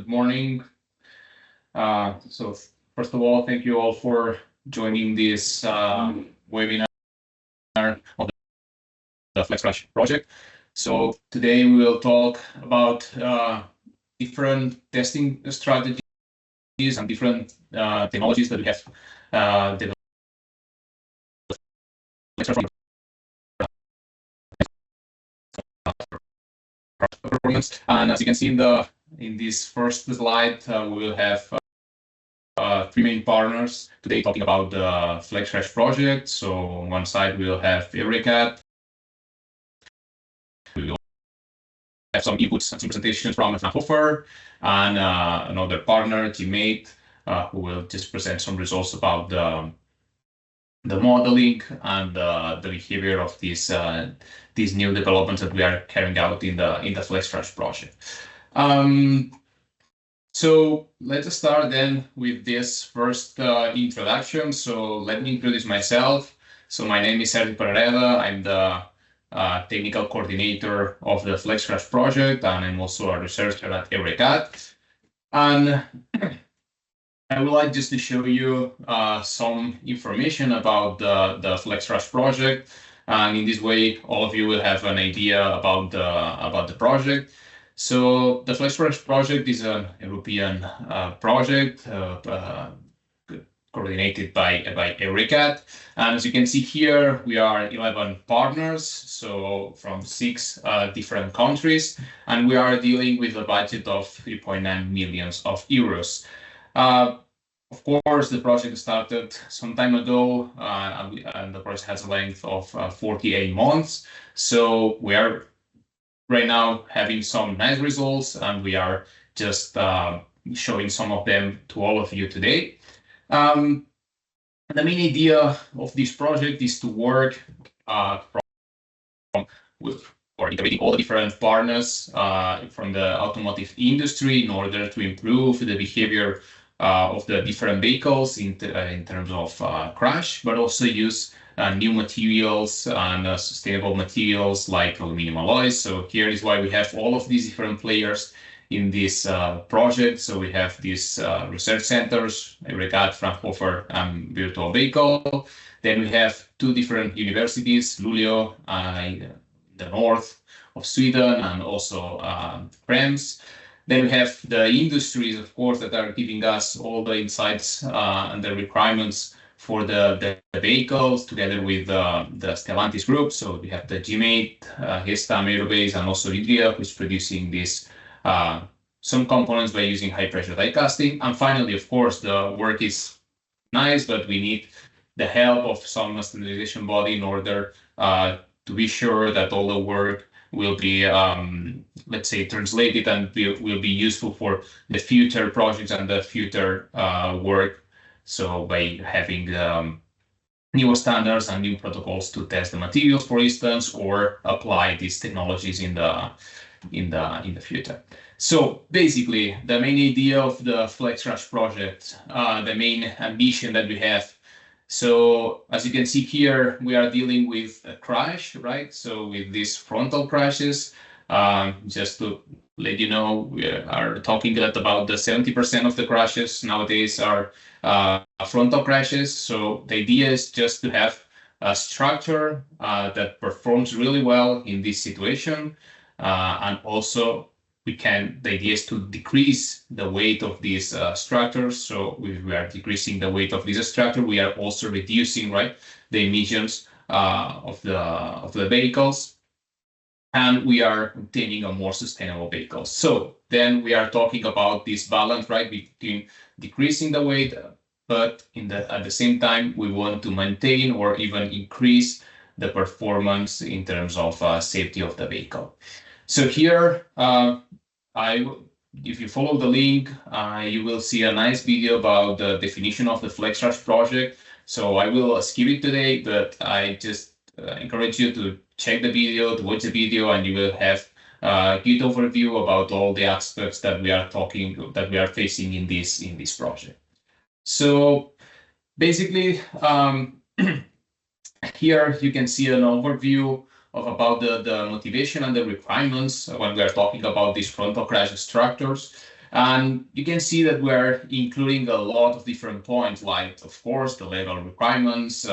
Good morning. So first of all, thank you all for joining this webinar of the FlexCrash project. So today we will talk about different testing strategies and different technologies that we have developed from performance. And as you can see in this first slide, we will have three main partners today talking about the FlexCrash project. So on one side we'll have EURECAT. We will have some inputs and some presentations from Fraunhofer, and another partner, Teammate, who will just present some results about the modeling and the behavior of these new developments that we are carrying out in the FlexCrash project. So let's start then with this first introduction. So let me introduce myself. So my name is Sergio Pereda. I'm the technical coordinator of the FlexCrash project, and I'm also a researcher at EURECAT. And I would like just to show you some information about the FlexCrash project. And in this way, all of you will have an idea about the project. So the FlexCrash project is an European project coordinated by EURECAT. And as you can see here, we are 11 partners, so from 6 different countries, and we are dealing with a budget of 3.9 million euros. Of course, the project started some time ago, and the project has a length of 48 months. So we are right now having some nice results, and we are just showing some of them to all of you today. The main idea of this project is to work integrating all the different partners from the automotive industry in order to improve the behavior of the different vehicles in terms of crash, but also use new materials and sustainable materials like aluminum alloys. So here is why we have all of these different players in this project. So we have these research centers, EURECAT, Fraunhofer, and Virtual Vehicle. Then we have 2 different universities, Luleå in the north of Sweden, and also Krems. Then we have the industries, of course, that are giving us all the insights and the requirements for the vehicles, together with the Stellantis group. So we have the Teammate, Gestam Aerobase, and also Hydria, which is producing this some components by using high pressure die casting. And finally, of course, the work is nice, but we need the help of some standardization body in order to be sure that all the work will be, let's say, translated and will be useful for the future projects and the future work. So by having new standards and new protocols to test the materials, for instance, or apply these technologies in the future. So basically, the main idea of the FlexCrash project, the main ambition that we have. So as you can see here, we are dealing with a crash, right? So with these frontal crashes, just to let you know, we are talking a lot about the 70% of the crashes nowadays are frontal crashes. So the idea is just to have a structure that performs really well in this situation, and also the idea is to decrease the weight of these structures. So if we are decreasing the weight of this structure, we are also reducing, right, the emissions of the vehicles, and we are obtaining a more sustainable vehicle. So then we are talking about this balance, right, between decreasing the weight, but at the same time, we want to maintain or even increase the performance in terms of safety of the vehicle. So here, if you follow the link, you will see a nice video about the definition of the FlexCrash project. So I will skip it today, but I just encourage you to check the video, to watch the video, and you will have a good overview about all the aspects that we are facing in this project. So basically, here you can see an overview about the motivation and the requirements when we are talking about these frontal crash structures. And you can see that we're including a lot of different points, like, of course, the level requirements,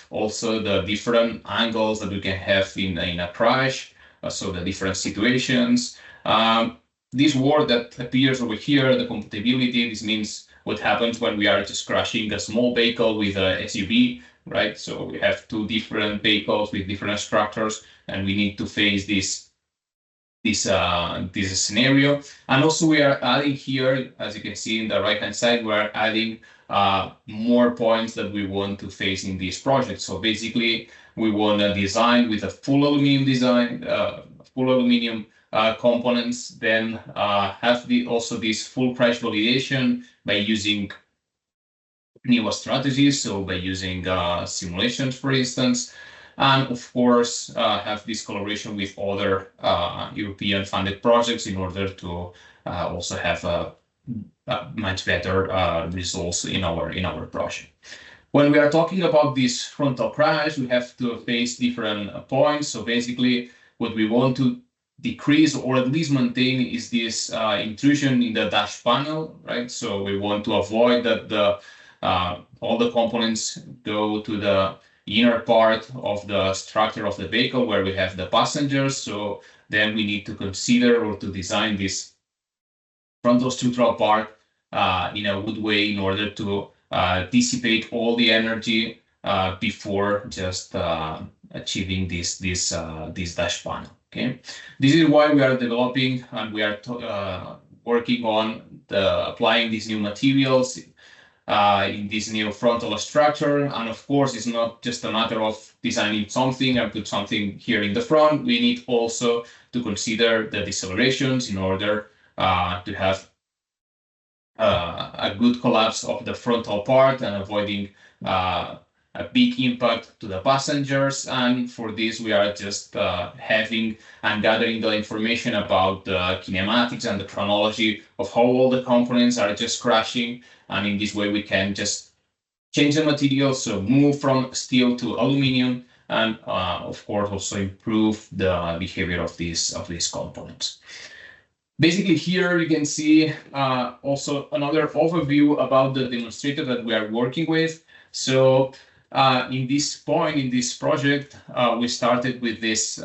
also the different angles that we can have in a crash, so the different situations. This word that appears over here, the compatibility, this means what happens when we are just crashing a small vehicle with a SUV, right? So we have two different vehicles with different structures, and we need to face this scenario. And also we are adding here, as you can see in the right hand side, we're adding more points that we want to face in this project. So basically we want to design with a full aluminum design, full aluminum components, then have also this full crash validation by using new strategies, so by using simulations, for instance, and of course have this collaboration with other European funded projects in order to also have much better results in our project. When we are talking about this frontal crash, we have to face different points. So basically, what we want to decrease or at least maintain is this intrusion in the dash panel, right? So we want to avoid that all the components go to the inner part of the structure of the vehicle where we have the passengers. So then we need to consider or to design this frontal structural part in a good way in order to dissipate all the energy before just achieving this dash panel. Okay, this is why we are developing and we are working on applying these new materials in this new frontal structure. And of course, it's not just a matter of designing something and put something here in the front. We need also to consider the decelerations in order to have a good collapse of the frontal part and avoiding a big impact to the passengers. And for this, we are just having and gathering the information about the kinematics and the chronology of how all the components are just crashing. And in this way, we can just change the material, so move from steel to aluminum, and of course, also improve the behavior of these components. Basically, here you can see also another overview about the demonstrator that we are working with. So in this point, in this project, we started with this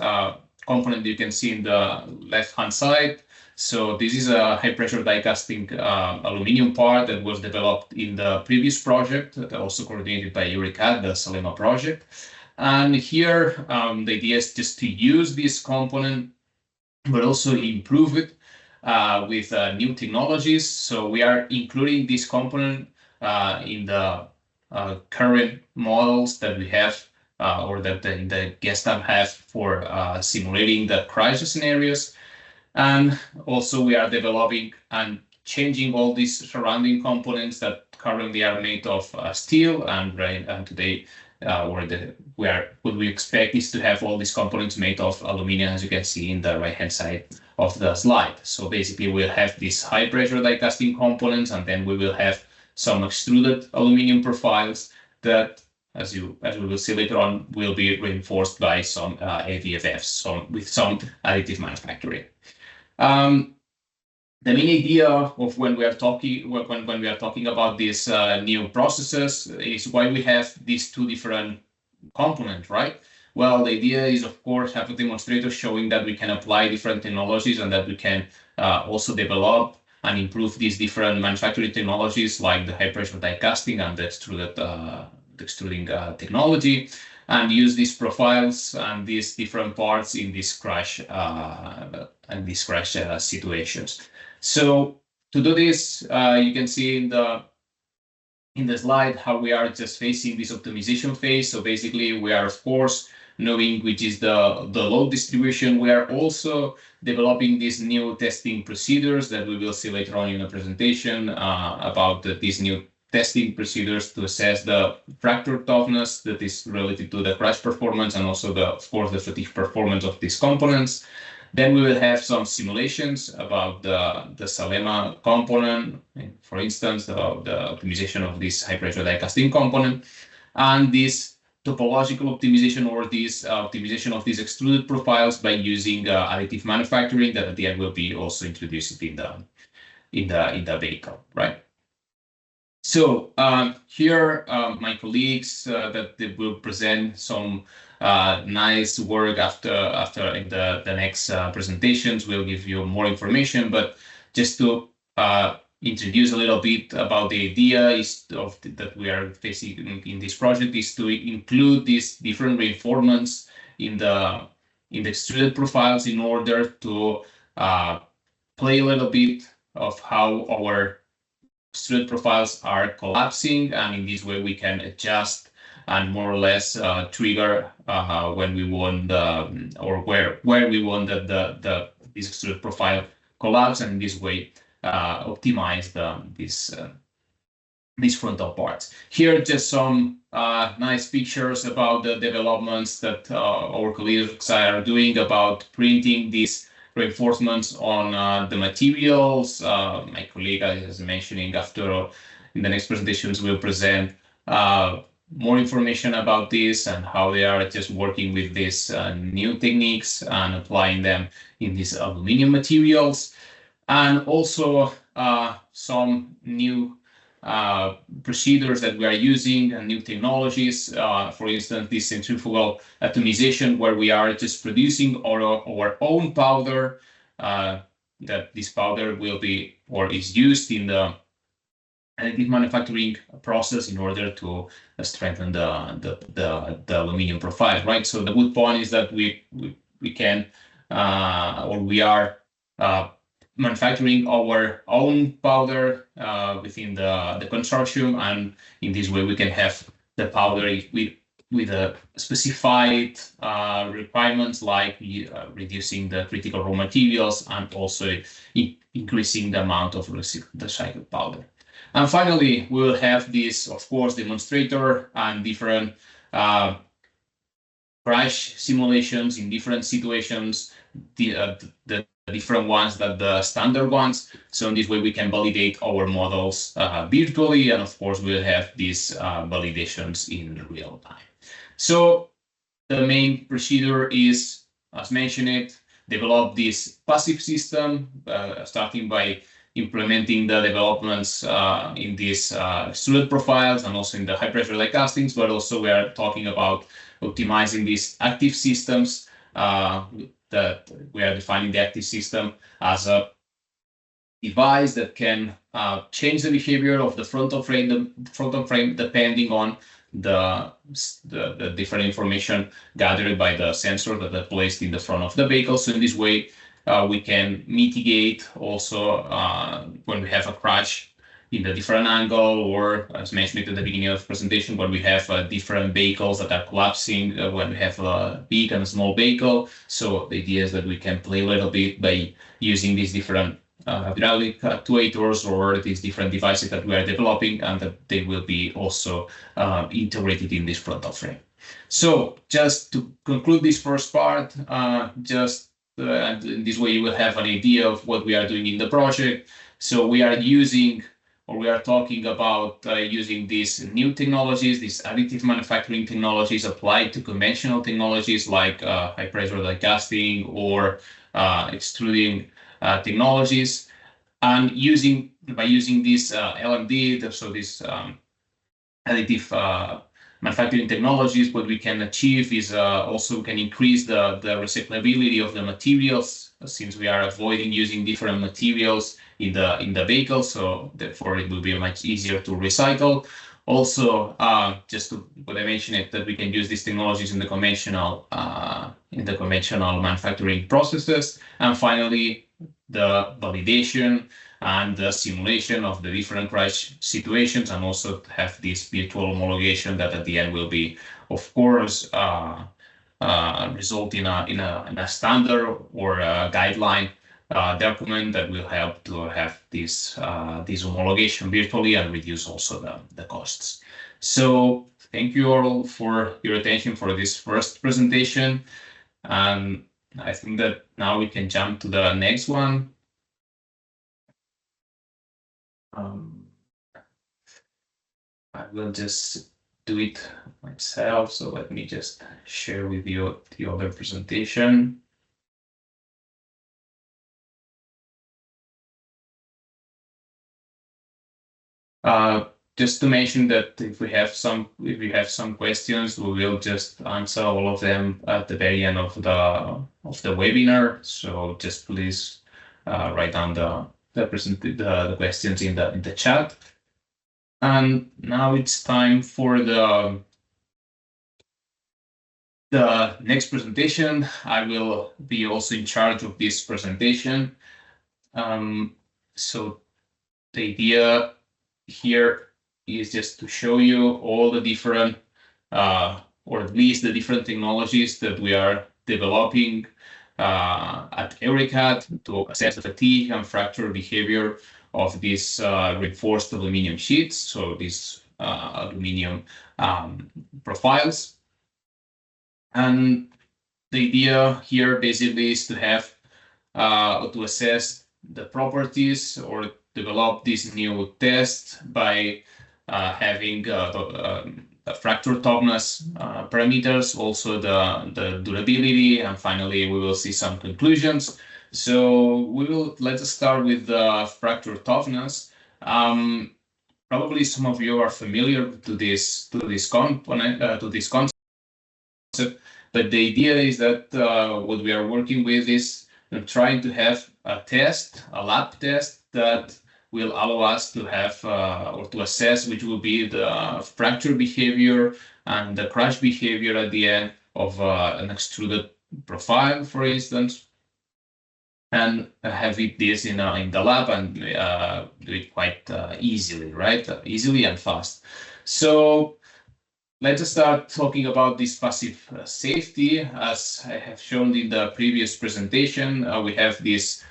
component you can see in the left-hand side. So this is a high-pressure die-casting aluminum part that was developed in the previous project, that also coordinated by Eureka, the Salema project. And here, the idea is just to use this component, but also improve it with new technologies. So we are including this component in the current models that we have or that the Gestam have for simulating the crash scenarios. And also we are developing and changing all these surrounding components that currently are made of steel, and today what we expect is to have all these components made of aluminum, as you can see in the right-hand side of the slide. So basically we'll have these high-pressure die-casting components, and then we will have some extruded aluminum profiles that, as we will see later on, will be reinforced by some AVFFs, so with some additive manufacturing. The main idea of when we are talking about these new processes is why we have these two different components, right? Well, the idea is, of course, have a demonstrator showing that we can apply different technologies and that we can also develop and improve these different manufacturing technologies like the high-pressure die casting and the extruding technology, and use these profiles and these different parts in this crash situations. So to do this, you can see in the slide how we are just facing this optimization phase. So basically, we are of course knowing which is the load distribution. We are also developing these new testing procedures that we will see later on in the presentation about these new testing procedures to assess the fracture toughness that is related to the crash performance, and also of course the fatigue performance of these components. Then we will have some simulations about the Salema component, for instance, the optimization of this high-pressure die-casting component, and this topological optimization, or this optimization of these extruded profiles by using additive manufacturing that at the end will be also introduced in in the vehicle, right? So here, my colleagues that they will present some nice work after in the next presentations. We'll give you more information, but just to introduce a little bit about the idea that we are facing in this project is to include these different reinforcements in the extruded profiles in order to play a little bit of how our extruded profiles are collapsing, and in this way we can adjust and more or less trigger when we want or where we want that this extruded profile collapse, and in this way optimize these frontal parts. Here just some nice pictures about the developments that our colleagues are doing about printing these reinforcements on the materials. My colleague is mentioning after in the next presentations will present more information about this and how they are just working with these new techniques and applying them in these aluminum materials, and also some new procedures that we are using and new technologies. For instance, this centrifugal atomization, where we are just producing our own powder, that this powder will be or is used in the additive manufacturing process in order to strengthen the aluminum profile, right? So the good point is that we can or we are manufacturing our own powder within the consortium, and in this way we can have the powder with a specified requirements like reducing the critical raw materials and also increasing the amount of recycled powder. And finally, we'll have this, of course, demonstrator and different crash simulations in different situations, the different ones that the standard ones. So in this way, we can validate our models virtually, and of course, we'll have these validations in real time. So the main procedure is, as mentioned, develop this passive system, starting by implementing the developments in these extruded profiles and also in the high pressure die castings, but also we are talking about optimizing these active systems that we are defining the active system as a device that can change the behavior of the frontal frame, depending on the different information gathered by the sensor that are placed in the front of the vehicle. So in this way, we can mitigate also when we have a crash in a different angle, or as mentioned at the beginning of the presentation, when we have different vehicles that are collapsing, when we have a big and a small vehicle. So the idea is that we can play a little bit by using these different hydraulic actuators or these different devices that we are developing, and that they will be also integrated in this frontal frame. So just to conclude this first part, and in this way you will have an idea of what we are doing in the project. So we are using, or we are talking about using these new technologies, these additive manufacturing technologies applied to conventional technologies like high pressure die casting or extruding technologies, and by using this LMD, so this additive manufacturing technologies, what we can achieve is also can increase the recyclability of the materials, since we are avoiding using different materials in the vehicle, so therefore it will be much easier to recycle. Also, just to what I mentioned, it that we can use these technologies in the conventional manufacturing processes, and finally the validation and the simulation of the different crash situations, and also have this virtual homologation that at the end will be, of course, result in a standard or a guideline document that will help to have this homologation virtually and reduce also the costs. So thank you all for your attention for this first presentation, and I think that now we can jump to the next one. I will just do it myself, so let me just share with you the other presentation. Just to mention that if we have some questions, we will just answer all of them at the very end of the webinar. So just please write down the questions in the chat. And now it's time for the next presentation. I will be also in charge of this presentation. So the idea here is just to show you all the different, or at least the different technologies that we are developing at EURECAD to assess the fatigue and fracture behavior of these reinforced aluminum sheets, so these aluminum profiles. And the idea here basically is to have to assess the properties or develop this new test by having the fracture toughness parameters, also the durability, and finally we will see some conclusions. So let's start with the fracture toughness. Probably some of you are familiar to this component, to this concept, but the idea is that what we are working with is trying to have a lab test that will allow us to have or to assess which will be the fracture behavior and the crash behavior at the end of an extruded profile, for instance, and have this in the lab and do it quite easily, right? Easily and fast. So let's start talking about this passive safety. As I have shown in the previous presentation, we have this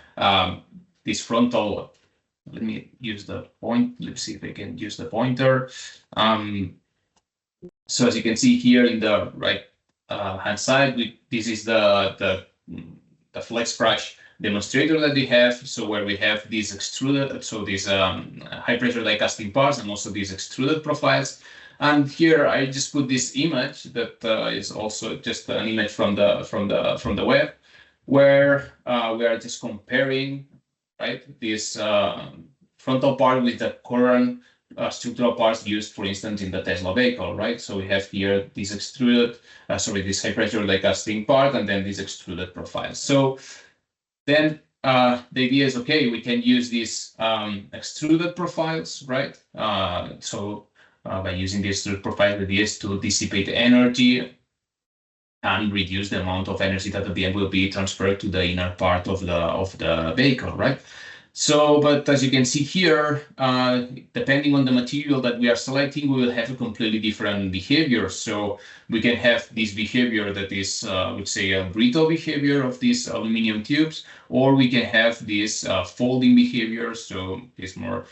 this frontal. Let me use the point. Let's see if I can use the pointer. So as you can see here in the right hand side, this is the FlexCrash demonstrator that we have. So where we have these extruded, so these high pressure die casting parts and also these extruded profiles. And here I just put this image that is also just an image from the web, where we are just comparing, right, this frontal part with the current structural parts used, for instance, in the Tesla vehicle, right? So we have here this extruded, this high pressure die casting part, and then these extruded profiles. So then the idea is, okay, we can use these extruded profiles, right? By using this extruded profile, the idea is to dissipate energy and reduce the amount of energy that at the end will be transferred to the inner part of the vehicle, right? So, but as you can see here, depending on the material that we are selecting, we will have a completely different behavior. So we can have this behavior that is, would say, a brittle behavior of these aluminum tubes, or we can have this folding behavior. So it's more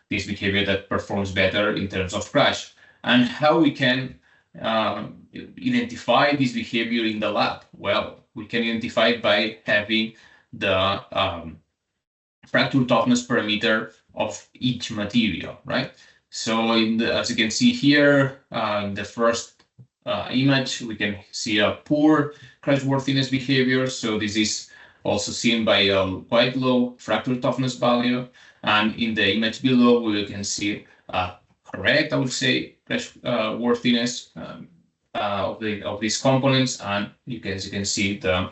this behavior that performs better in terms of crash. And how we can identify this behavior in the lab? Well, we can identify it by having the fracture toughness parameter of each material, right? So as you can see here, in the first image, we can see a poor crashworthiness behavior. So this is also seen by a quite low fracture toughness value. And in the image below, we can see correct, I would say, crashworthiness of these components. And as you can see, the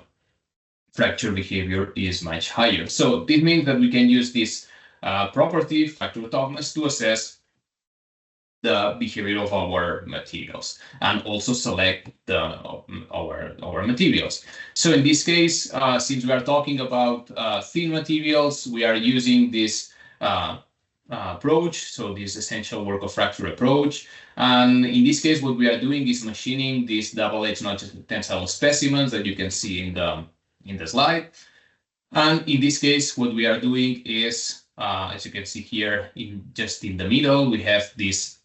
fracture behavior is much higher. So this means that we can use this property, fracture toughness, to assess the behavior of our materials and also select our materials. So in this case, since we are talking about thin materials, we are using this approach, so this essential work of fracture approach. And in this case, what we are doing is machining these double-edged notch tensile specimens that you can see in the slide. And in this case, what we are doing is, as you can see here, just in the middle, we have this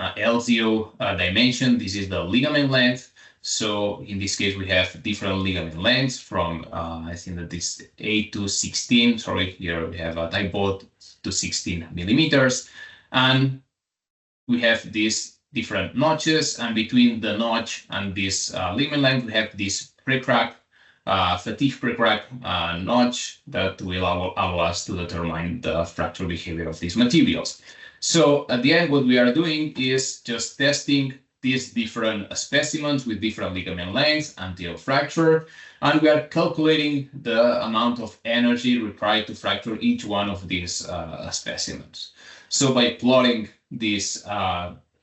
L0 dimension. This is the ligament length. So in this case, we have different ligament lengths from, I think that this 8 to 16. Sorry, here we have a typo to 16 millimeters. And we have these different notches. And between the notch and this ligament length, we have this pre-crack fatigue pre-crack notch that will allow us to determine the fracture behavior of these materials. So at the end, what we are doing is just testing these different specimens with different ligament lengths until fracture, and we are calculating the amount of energy required to fracture each one of these specimens. So by plotting this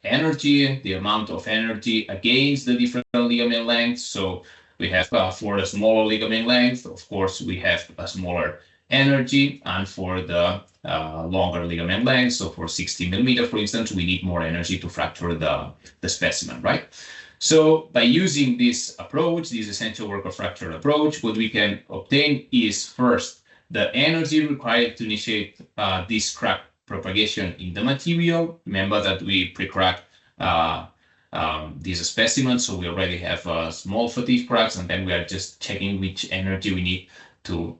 energy, the amount of energy against the different ligament lengths, so we have for the smaller ligament length, of course, we have a smaller energy, and for the longer ligament length, so for 60 millimeter, for instance, we need more energy to fracture the specimen, right? So by using this approach, this essential work of fracture approach, what we can obtain is first the energy required to initiate this crack propagation in the material. Remember that we pre-crack these specimens, so we already have small fatigue cracks, and then we are just checking which energy we need to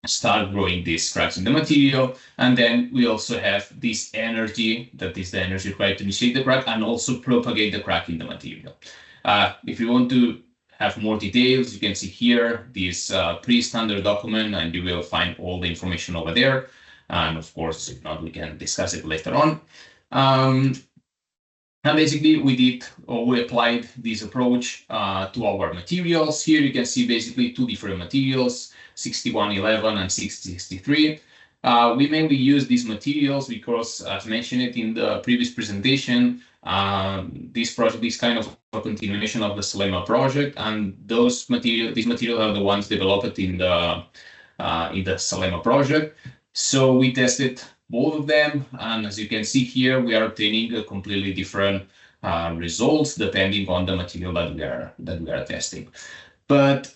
start growing these cracks in the material. And then we also have this energy, that is the energy required to initiate the crack and also propagate the crack in the material. If you want to have more details, you can see here this pre-standard document, and you will find all the information over there. And of course, if not, we can discuss it later on. And basically, we applied this approach to our materials. Here you can see basically two different materials, 6111 and 6063. We mainly use these materials because, as mentioned in the previous presentation, this project is kind of a continuation of the Selema project, and these materials are the ones developed in the Selema project. So we tested both of them, and as you can see here, we are obtaining a completely different results depending on the material that we are testing. But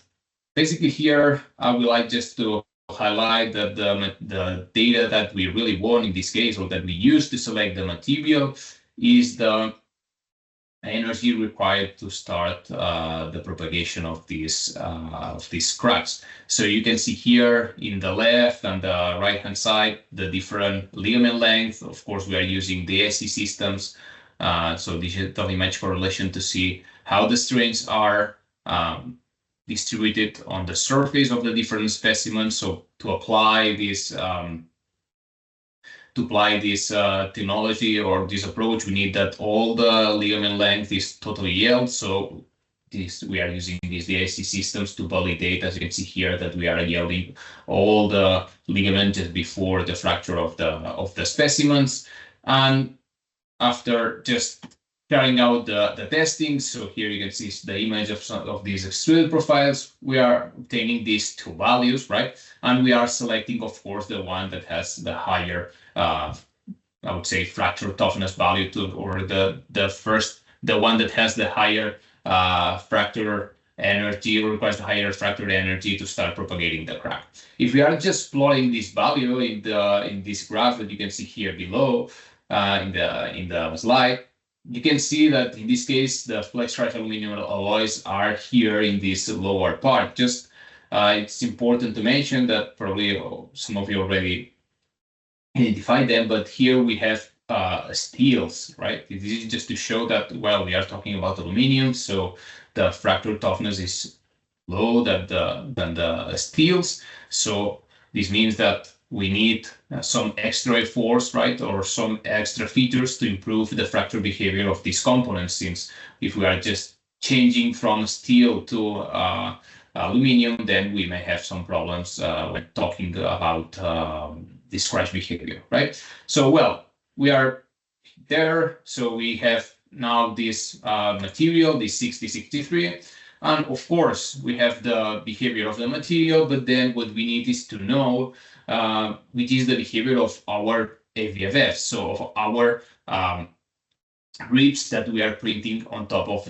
basically here, I would like just to highlight that the data that we really want in this case, or that we use to select the material, is the energy required to start the propagation of these cracks. So you can see here in the left and the right hand side the different ligament length. Of course, we are using the SE systems, so digital image correlation, to see how the strains are distributed on the surface of the different specimens. So to apply this technology or this approach, we need that all the ligament length is totally yield. So we are using these DSC systems to validate, as you can see here, that we are yielding all the ligaments just before the fracture of the specimens. And after just carrying out the testing, so here you can see the image of some of these extruded profiles, we are obtaining these two values, right? And we are selecting, of course, the one that has the higher, I would say, fracture toughness value or the one that has the higher fracture energy, or requires the higher fracture energy to start propagating the crack. If we are just plotting this value in this graph that you can see here below in the slide, you can see that in this case, the FlexCrash aluminum alloys are here in this lower part. Just it's important to mention that probably some of you already identified them, but here we have steels, right? This is just to show that, well, we are talking about aluminum, so the fracture toughness is low than the steels. So this means that we need some extra force, right, or some extra features to improve the fracture behavior of these components, since if we are just changing from steel to aluminum, then we may have some problems when talking about this crash behavior, right? So, well, we are there. So we have now this material, this 6063. And of course, we have the behavior of the material, but then what we need is to know which is the behavior of our AVFF, so of our ribs that we are printing on top of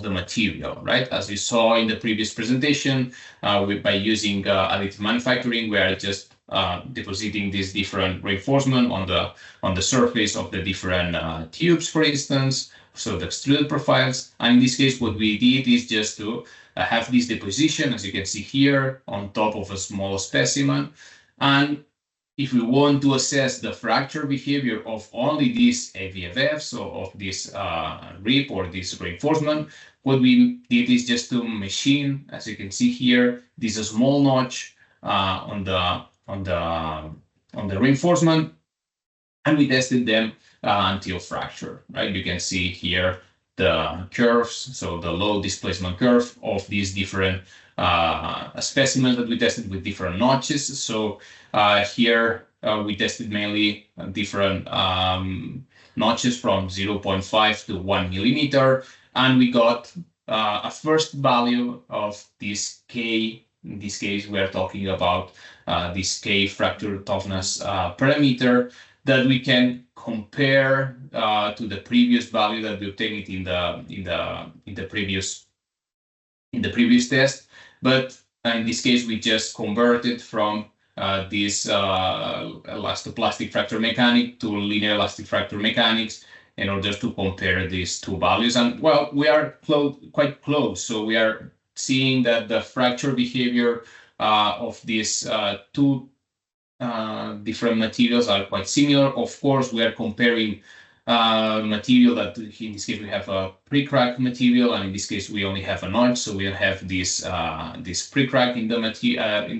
the material, right? As you saw in the previous presentation, by using additive manufacturing, we are just depositing this different reinforcement on the surface of the different tubes, for instance, so the extruded profiles. And in this case, what we did is just to have this deposition, as you can see here, on top of a small specimen. And if we want to assess the fracture behavior of only these AVFF, so of this rip or this reinforcement, what we did is just to machine, as you can see here, this small notch on the reinforcement, and we tested them until fracture. Right, you can see here the curves, so the load displacement curve of these different specimens that we tested with different notches. So here we tested mainly different notches from 0.5 to 1 millimeter, and we got a first value of this K. In this case, we are talking about this K fracture toughness parameter that we can compare to the previous value that we obtained in the previous test. But in this case, we just converted from this elastoplastic fracture mechanics to linear elastic fracture mechanics in order to compare these two values. And well, we are quite close. So we are seeing that the fracture behavior of these two different materials are quite similar. Of course, we are comparing material that in this case we have a pre-crack material, and in this case we only have a notch, so we have this this pre-crack in the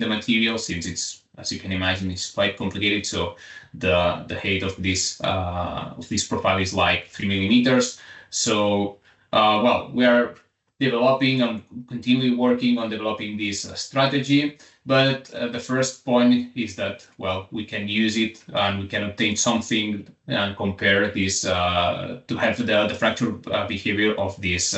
material, since it's, as you can imagine, it's quite complicated. So the height of this profile is like 3 millimeters. So well, we are developing and continually working on developing this strategy. But the first point is that, well, we can use it and we can obtain something and compare this to have the fracture behavior of these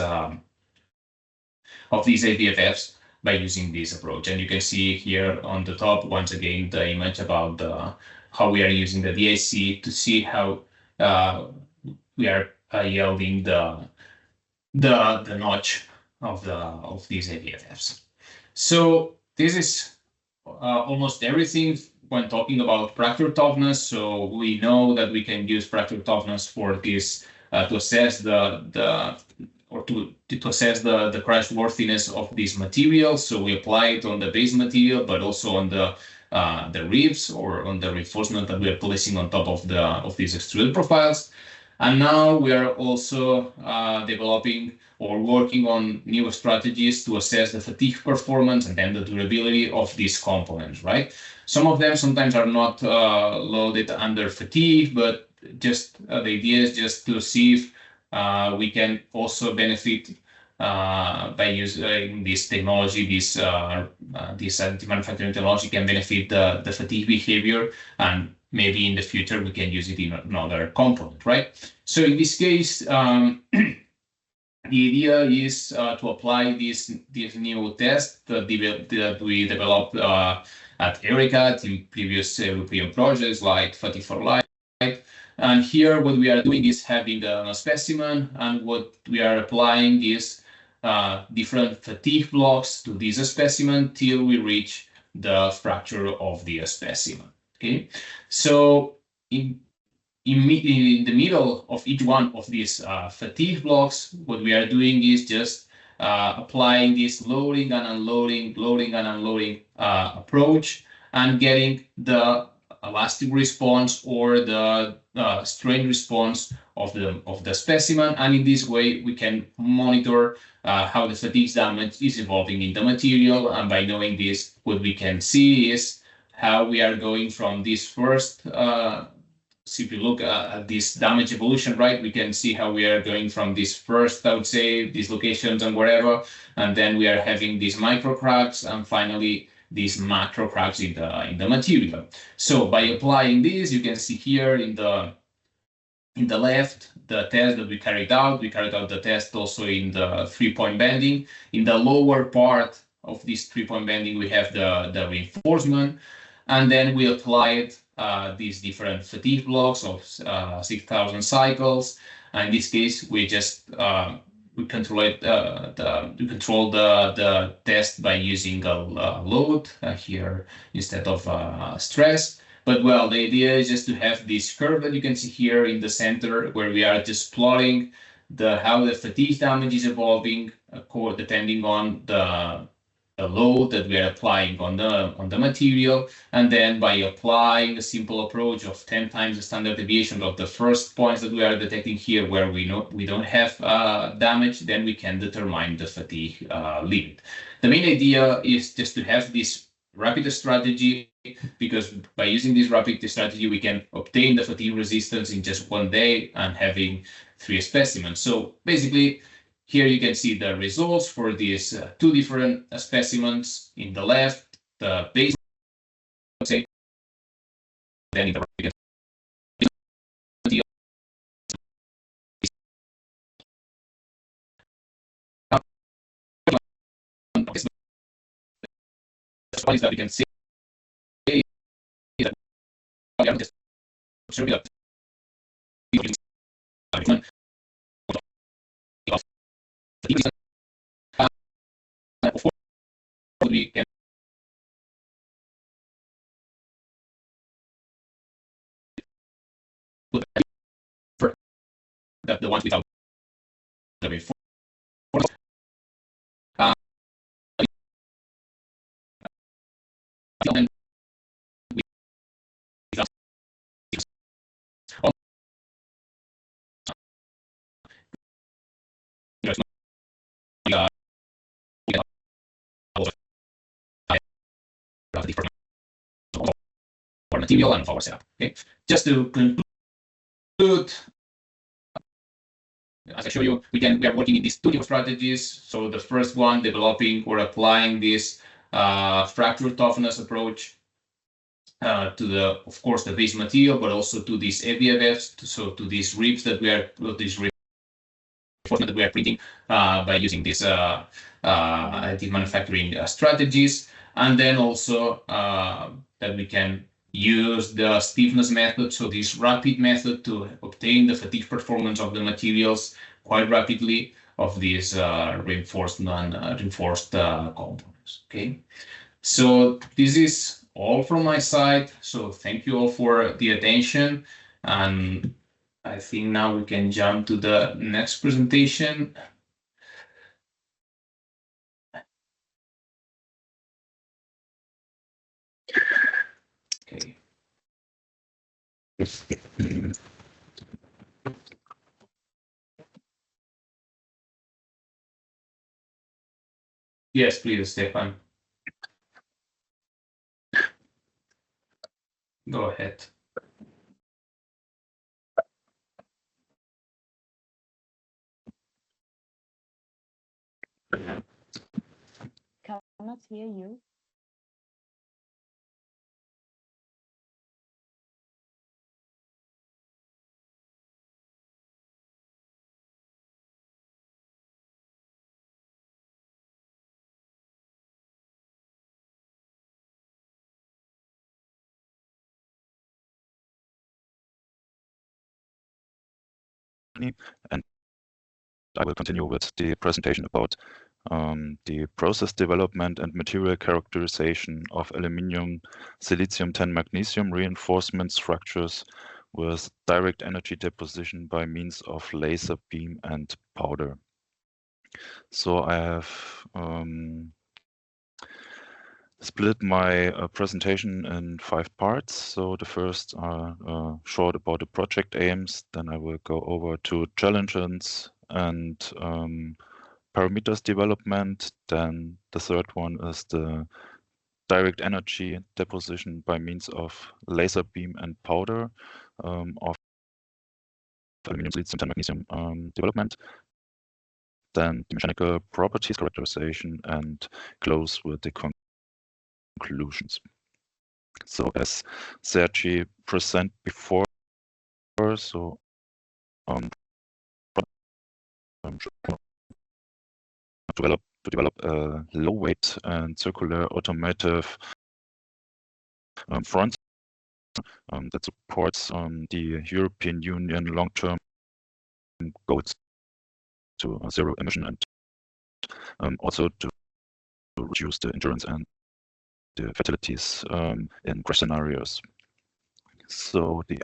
AVFFs by using this approach. And you can see here on the top, once again, the image about how we are using the DIC to see how we are yielding the notch of these AVFFs. So this is almost everything when talking about fracture toughness. So we know that we can use fracture toughness for this to assess the crash worthiness of this material. So we apply it on the base material, but also on the ribs or on the reinforcement that we are placing on top of these extruded profiles. And now we are also developing or working on new strategies to assess the fatigue performance and then the durability of these components, right? Some of them sometimes are not loaded under fatigue, but just the idea is just to see if we can also benefit by using this technology, this anti-manufacturing technology can benefit the fatigue behavior, and maybe in the future we can use it in another component, right? So in this case, the idea is to apply this new test that we developed at EURECAT in previous European projects like Fatigue for Life. And here what we are doing is having a specimen, and what we are applying is different fatigue blocks to this specimen till we reach the fracture of the specimen. Okay, so in the middle of each one of these fatigue blocks, what we are doing is just applying this loading and unloading approach, and getting the elastic response or the strain response of the specimen. And in this way, we can monitor how the fatigue damage is evolving in the material. And by knowing this, what we can see is how we are going from this first. So if you look at this damage evolution, right, we can see how we are going from this first, I would say, dislocations and whatever, and then we are having these micro cracks, and finally these macro cracks in the material. So by applying this, you can see here in the left the test that we carried out. We carried out the test also in the 3-point bending. In the lower part of this 3-point bending, we have the reinforcement, and then we applied these different fatigue blocks of 6,000 cycles. And in this case, we just we control the test by using a load here instead of stress. But well, the idea is just to have this curve that you can see here in the center, where we are just plotting how the fatigue damage is evolving depending on the load that we are applying on the material, and then by applying a simple approach of 10 times the standard deviation of the first points that we are detecting here, where we know we don't have damage, then we can determine the fatigue limit. The main idea is just to have this rapid strategy, because by using this rapid strategy, we can obtain the fatigue resistance in just one day and having 3 specimens. So basically, here you can see the results for these 2 different specimens. In the left, the base, say, then in the right, is that we can see that we are just observing that of course we can put that the ones without the before and without our material and of our setup. Okay, just to conclude, as I show you, we are working in these 2 different strategies. So the first one, developing or applying this fracture toughness approach to the, of course, the base material, but also to these ABFFs, so to these ribs that we are, these reinforcement that we are printing by using these additive manufacturing strategies, and then also that we can use the stiffness method, so this rapid method to obtain the fatigue performance of the materials quite rapidly of these reinforced components. Okay, so this is all from my side. So thank you all for the attention, and I think now we can jump to the next presentation. Okay. Yes, please, Stefan. Go ahead. Cannot hear you. And I will continue with the presentation about the process development and material characterization of aluminium silicium 10 magnesium reinforcement structures with direct energy deposition by means of laser beam and powder. So I have split my presentation in 5 parts. So the first are short about the project aims, then I will go over to challenges and parameters development. Then the third one is the direct energy deposition by means of laser beam and powder of aluminum silicium 10 magnesium development. Then the mechanical properties characterization, and close with the conclusions. So as Sergi presented before, so to develop a low weight and circular automotive front that supports the European Union long-term goals to zero emission, and also to reduce the endurance and the fatalities in crash scenarios. So the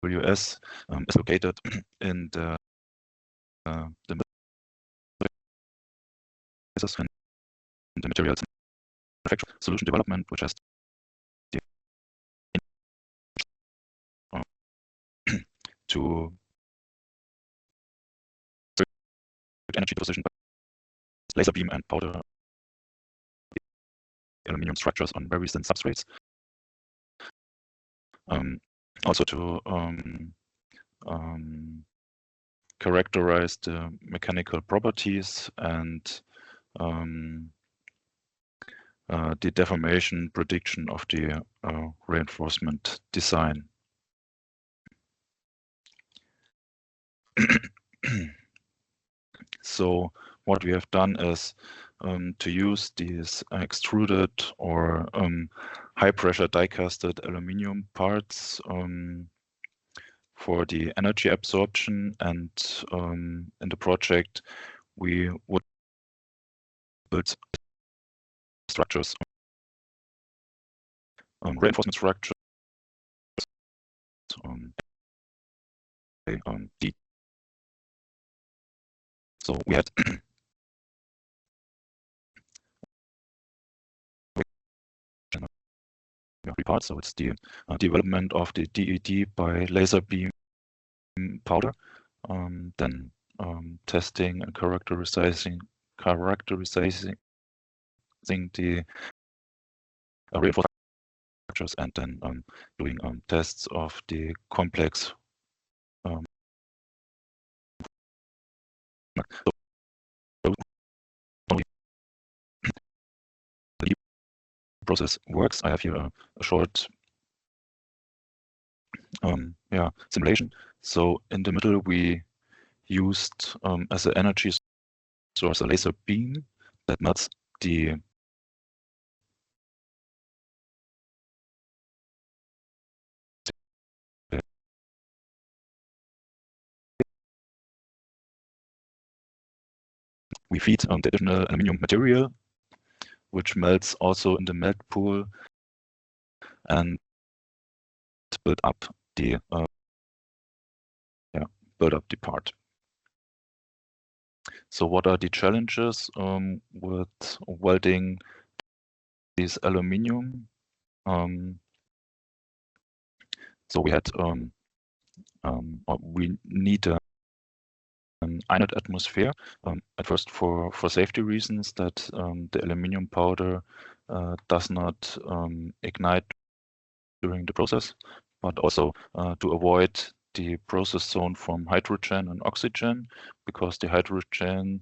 IWS is located in the the materials manufacture solution development, which has the to energy deposition, laser beam and powder aluminum structures on very thin substrates. Also to characterize the mechanical properties and the deformation prediction of the reinforcement design. So what we have done is to use these extruded or high pressure die casted aluminum parts for the energy absorption, and in the project we would build structures, reinforcement structures, so we had three parts. So it's the development of the DED by laser beam powder, then testing and characterizing the reinforcement structures, and then doing tests of the complex the process works. I have here a short simulation. So in the middle we used as an energy source a laser beam that melts the we feed the additional aluminum material, which melts also in the melt pool and build up the part. So what are the challenges with welding this aluminum? So we had we need an inert atmosphere at first for safety reasons, that the aluminum powder does not ignite during the process, but also to avoid the process zone from hydrogen and oxygen, because the hydrogen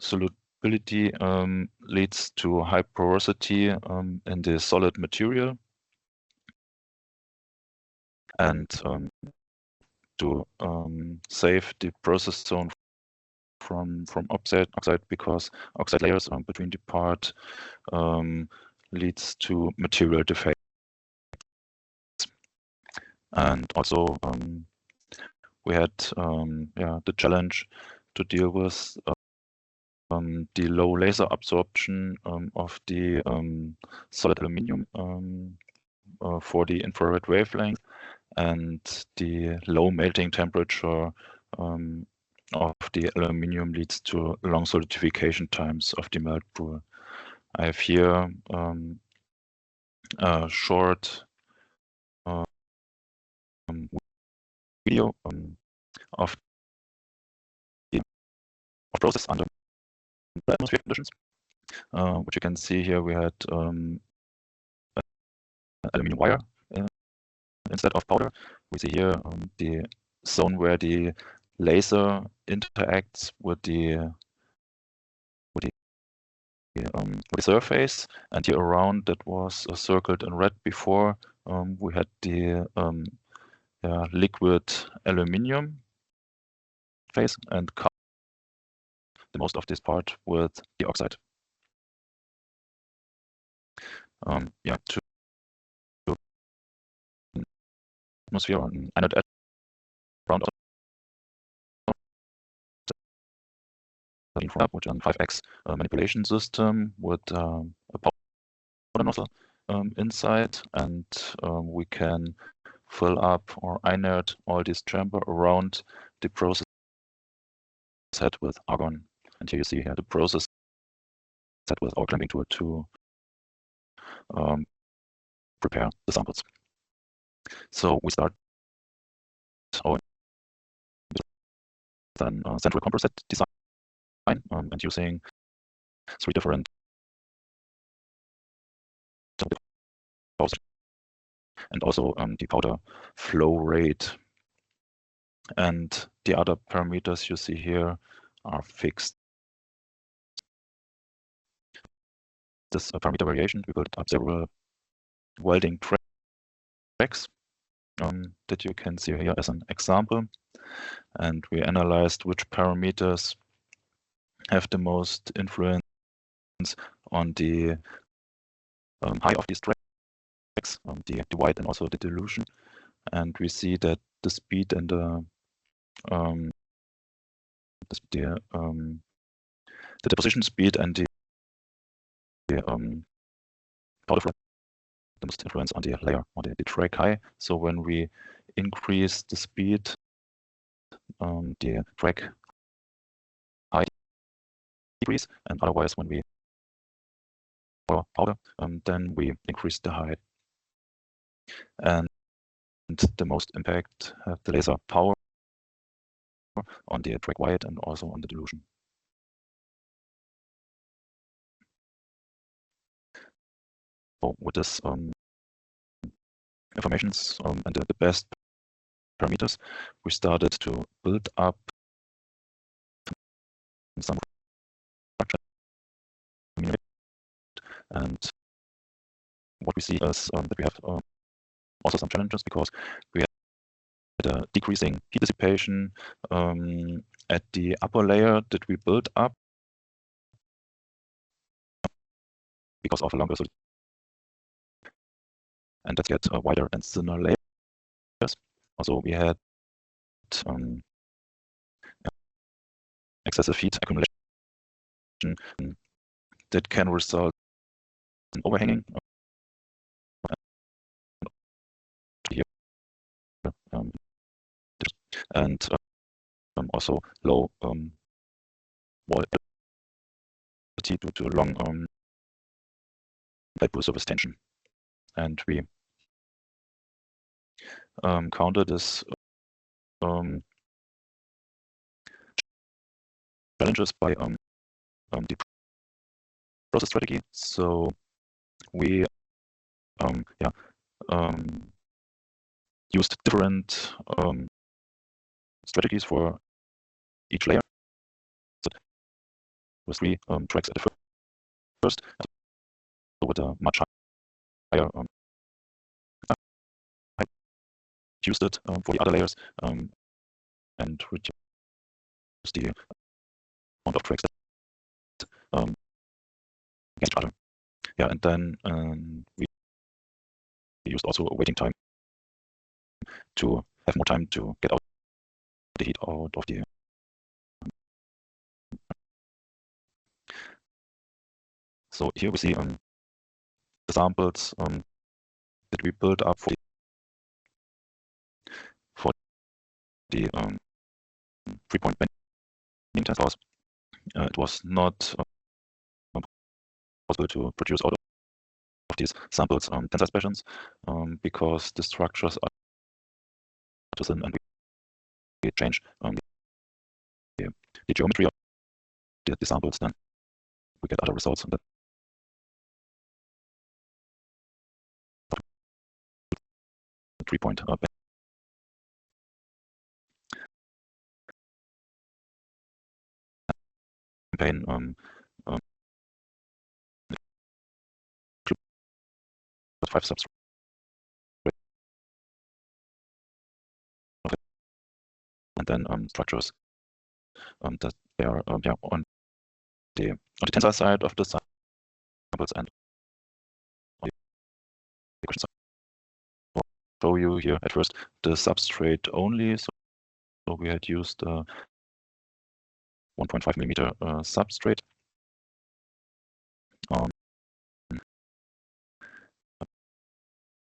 solubility leads to high porosity in the solid material, and to save the process zone from oxide, because oxide layers between the part leads to material defects. And also we had the challenge to deal with the low laser absorption of the solid aluminum for the infrared wavelength, and the low melting temperature of the aluminum leads to long solidification times of the melt pool. I have here a short video of the process under atmospheric conditions, which you can see here. We had aluminum wire instead of powder. We see here the zone where the laser interacts with the surface, and here around, that was circled in red before, we had the liquid aluminum phase, and cover the most of this part with the oxide. To atmosphere on inert around which is a 5x manipulation system with a powder nozzle inside, and we can fill up or inert all this chamber around the process head with argon. And here you see here the process set with our clamping tool to prepare the samples. So we start our then central composite design and using 3 different and also the powder flow rate. And the other parameters you see here are fixed. This parameter variation, we built up several welding tracks that you can see here as an example. And we analyzed which parameters have the most influence on the height of these tracks, the width and also the dilution. And we see that the speed and the deposition speed and the powder flow the most influence on the layer or the track height. So when we increase the speed, the track height decrease, and otherwise when we pour powder, then we increase the height. And the most impact have the laser power on the track width and also on the dilution. So with this information and the best parameters, we started to build up some structure. And what we see is that we have also some challenges because we had a decreasing heat dissipation at the upper layer that we built up because of a longer solid. And let's get wider and thinner layers. Also, we had excessive heat accumulation that can result in overhanging here, and also low wall due to long pipe surface tension. And we counter this challenges by the process strategy. So we used different strategies for each layer. So with 3 tracks at the first, so with a much higher I used it for the other layers and reduced the amount of tracks that against each other. Yeah, and then we used also a waiting time to have more time to get out the heat out of the so here we see the samples that we built up for the 3-point bending test house. It was not possible to produce out of these samples tensile specimens because the structures are too thin, and we change the geometry of the samples, then we get other results. And that 3-point campaign 5 substrate and then structures that they are on the tensile side of the samples and on the equation side. I'll show you here at first the substrate only. So we had used 1.5 millimeter substrate.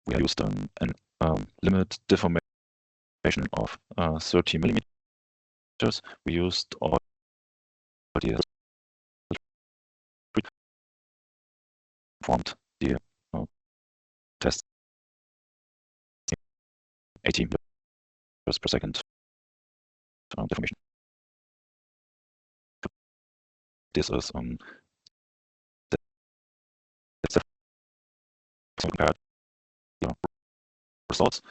We have used an limit deformation of 30 millimeters. We used all the performed the tests 18 meters per second deformation. This is that's compared results.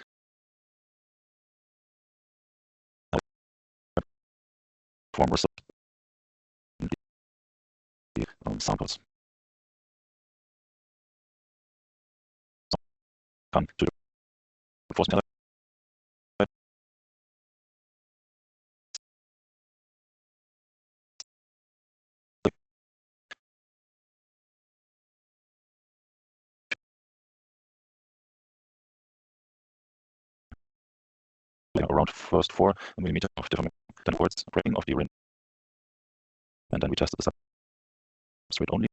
Form results in the samples. Come to the reinforcement around first 4 millimeters of deformation, then towards breaking of the ring, and then we tested the substrate only.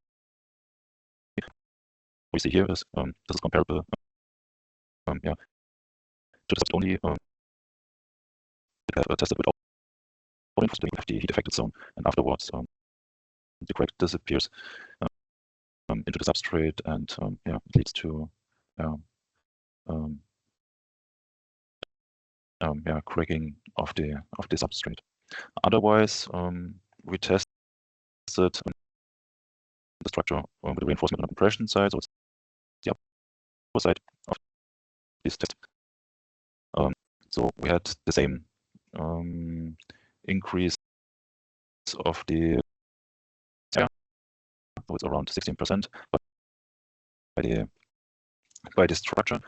We see here is this is comparable to the substrate only. We have tested without reinforcement, we have the heat affected zone, and afterwards the crack disappears into the substrate, and it leads to cracking of the substrate. Otherwise, we tested the structure with the reinforcement on the compression side, so it's the upper side of this test. So we had the same increase of the so it's around 16%, but by the structure,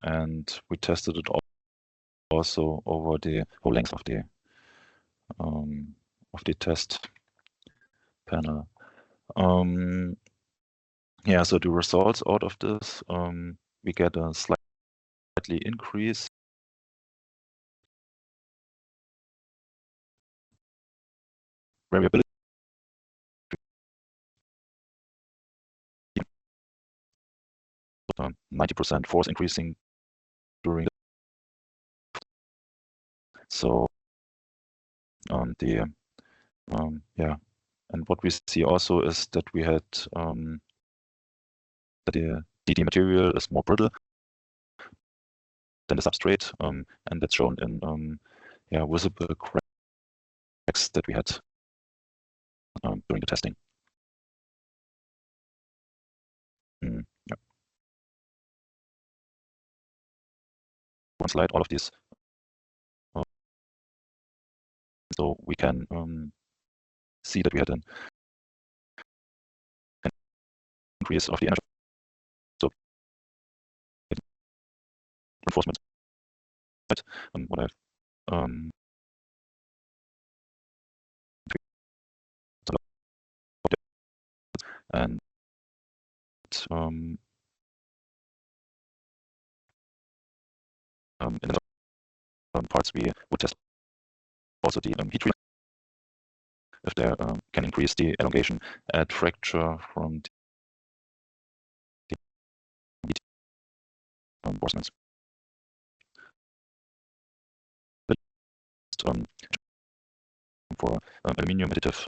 and we tested it also over the whole length of the test panel. So the results out of this, we get a slightly increase variability. 90% force increasing during so and what we see also is that we had that the DD material is more brittle than the substrate, and that's shown in visible cracks that we had during the testing. One slide, all of these. So we can see that we had an increase of the energy. So reinforcement. What I've and in the parts we would test also the heat treatment, if they can increase the elongation at fracture from the reinforcements. For aluminium additive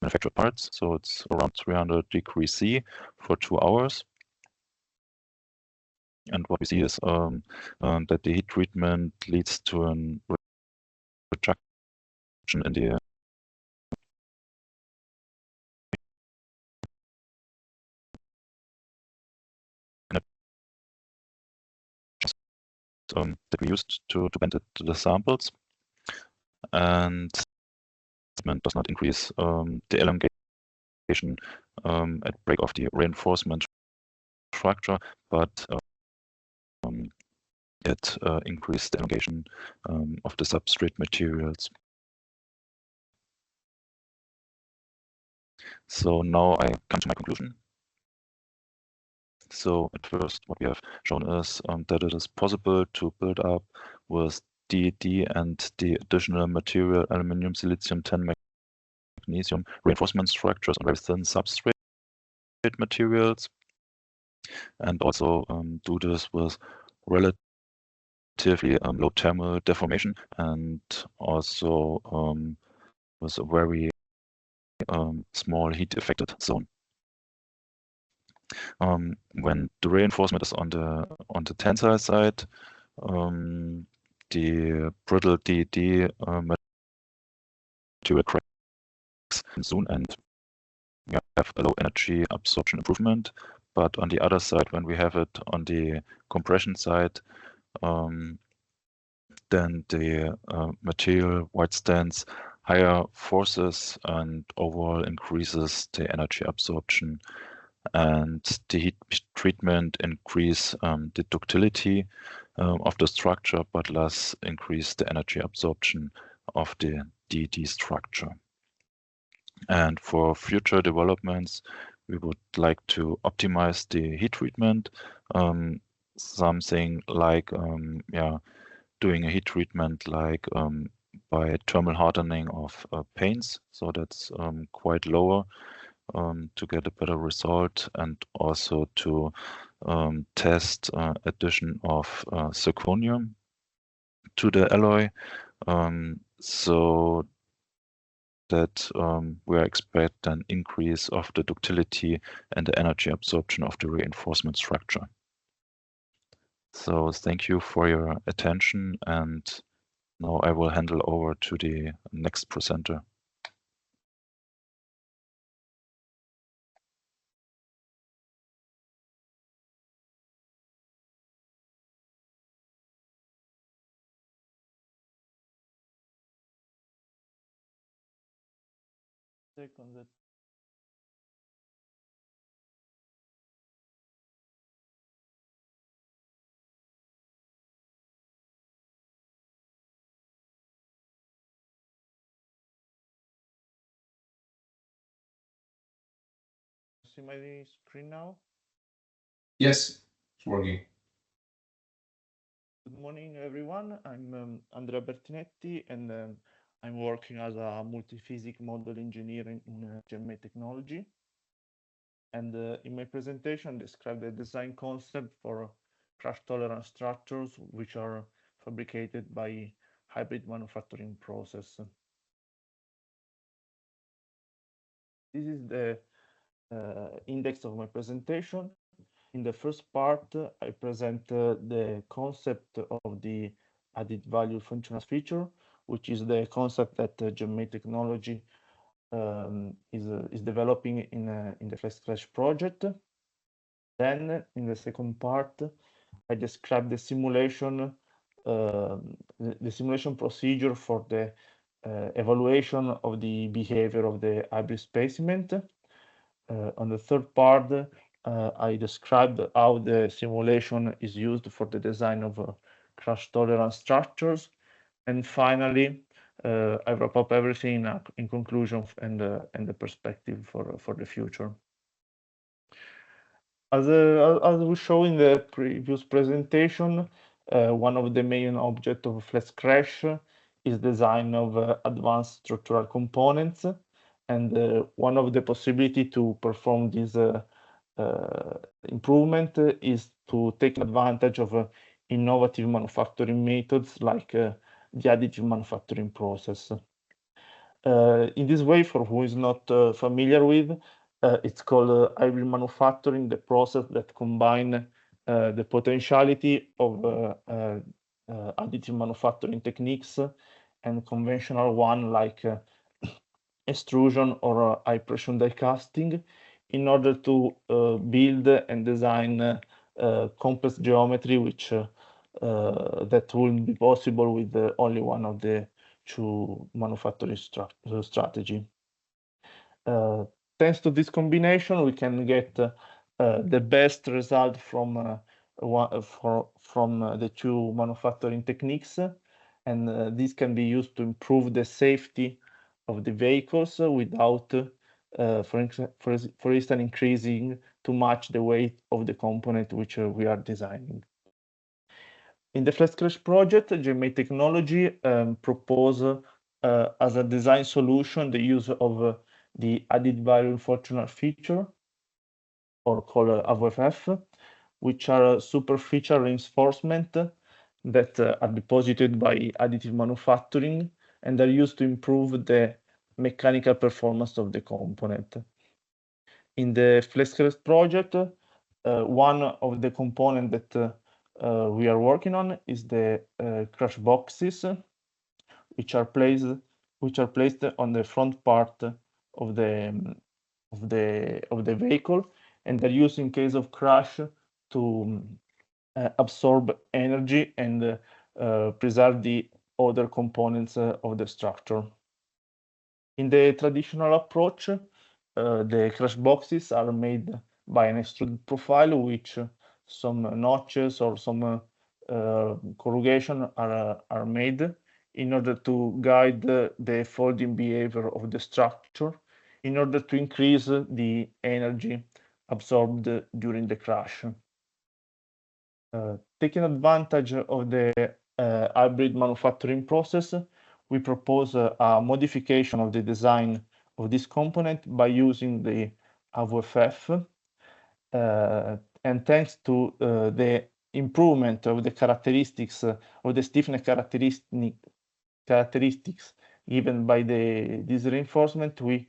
manufactured parts, so it's around 300 degrees C for 2 hours. And what we see is that the heat treatment leads to a reduction in the that we used to bend it to the samples, and does not increase the elongation at break of the reinforcement structure, but it increased the elongation of the substrate materials. So now I come to my conclusion. So at first, what we have shown is that it is possible to build up with DED and the additional material aluminum, silicium, tin, magnesium reinforcement structures on very thin substrate materials, and also do this with relatively low thermal deformation, and also with a very small heat affected zone. When the reinforcement is on the tensile side, the brittle DED material cracks soon and we have a low energy absorption improvement. But on the other side, when we have it on the compression side, then the material withstands higher forces and overall increases the energy absorption, and the heat treatment increase the ductility of the structure, but less increase the energy absorption of the DED structure. And for future developments, we would like to optimize the heat treatment, something like doing a heat treatment like by thermal hardening of paints, so that's quite lower to get a better result, and also to test addition of zirconium to the alloy, so that we expect an increase of the ductility and the energy absorption of the reinforcement structure. So thank you for your attention, and now I will handle over to the next presenter. Second. See my screen now? Yes, it's working. Good morning, everyone. I'm Andrea Bertinetti, and I'm working as a multi-physics model engineer in GMA technology. And in my presentation, I describe the design concept for crash-tolerant structures, which are fabricated by hybrid manufacturing process. This is the index of my presentation. In the first part, I present the concept of the added value functional feature, which is the concept that GMA technology is developing in the FlexCrash project. Then, in the second part, I describe the simulation procedure for the evaluation of the behavior of the hybrid specimen. On the third part, I described how the simulation is used for the design of crash-tolerant structures. And finally, I wrap up everything in conclusion and the perspective for the future. As we show in the previous presentation, one of the main objects of FlexCrash is design of advanced structural components. And one of the possibility to perform this improvement is to take advantage of innovative manufacturing methods like the additive manufacturing process. In this way, for who is not familiar with, it's called hybrid manufacturing, the process that combine the potentiality of additive manufacturing techniques and conventional one like extrusion or high pressure die casting in order to build and design complex geometry which that will be possible with only one of the two manufacturing strategy. Thanks to this combination, we can get the best result from the two manufacturing techniques, and this can be used to improve the safety of the vehicles without, for instance, increasing too much the weight of the component which we are designing. In the FlexCrash project, GMA technology propose as a design solution the use of the added value functional feature, or called AVFF, which are superficial reinforcement that are deposited by additive manufacturing and are used to improve the mechanical performance of the component. In the FlexCrash project, one of the components that we are working on is the crash boxes, which are placed on the front part of the vehicle, and they're used in case of crash to absorb energy and preserve the other components of the structure. In the traditional approach, the crash boxes are made by an extruded profile, which some notches or some corrugation are made in order to guide the folding behavior of the structure, in order to increase the energy absorbed during the crash. Taking advantage of the hybrid manufacturing process, we propose a modification of the design of this component by using the AVFF, and thanks to the improvement of the characteristics of the stiffness characteristics given by this reinforcement, we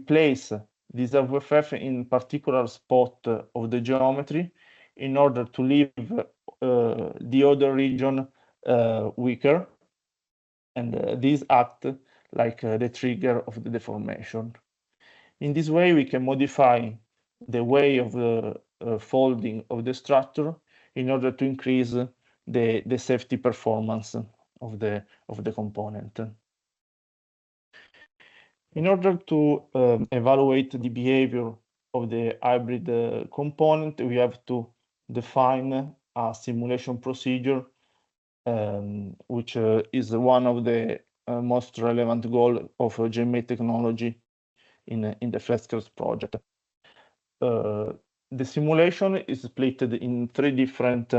place this AVFF in particular spot of the geometry in order to leave the other region weaker, and these act like the trigger of the deformation. In this way, we can modify the way of the folding of the structure in order to increase the safety performance of the component. In order to evaluate the behavior of the hybrid component, we have to define a simulation procedure, which is one of the most relevant goals of GMA technology in the FlexCrash project. The simulation is split in three different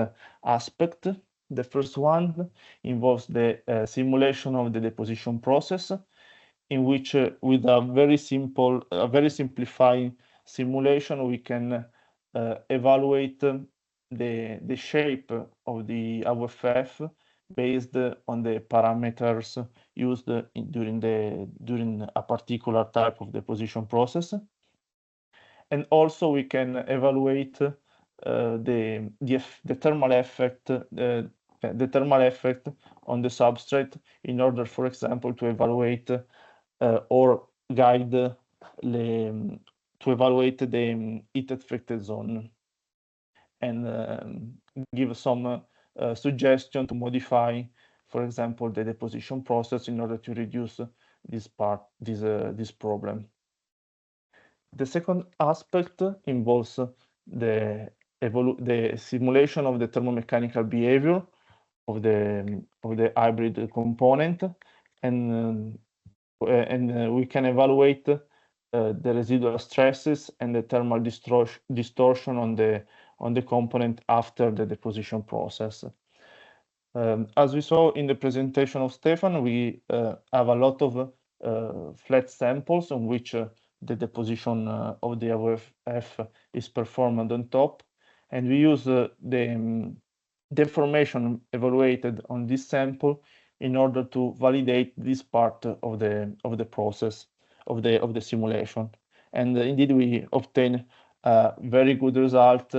aspects. The first one involves the simulation of the deposition process, in which with a very simplified simulation, we can evaluate the shape of the AVFF based on the parameters used during a particular type of deposition process. And also we can evaluate the thermal effect on the substrate in order, for example, to evaluate or guide to evaluate the heat affected zone, and give some suggestion to modify, for example, the deposition process in order to reduce this problem. The second aspect involves the simulation of the thermomechanical behavior of the hybrid component, and we can evaluate the residual stresses and the thermal distortion on the component after the deposition process. As we saw in the presentation of Stefan, we have a lot of flat samples on which the deposition of the AVFF is performed on top, and we use the deformation evaluated on this sample in order to validate this part of the process of the simulation. And indeed, we obtain a very good result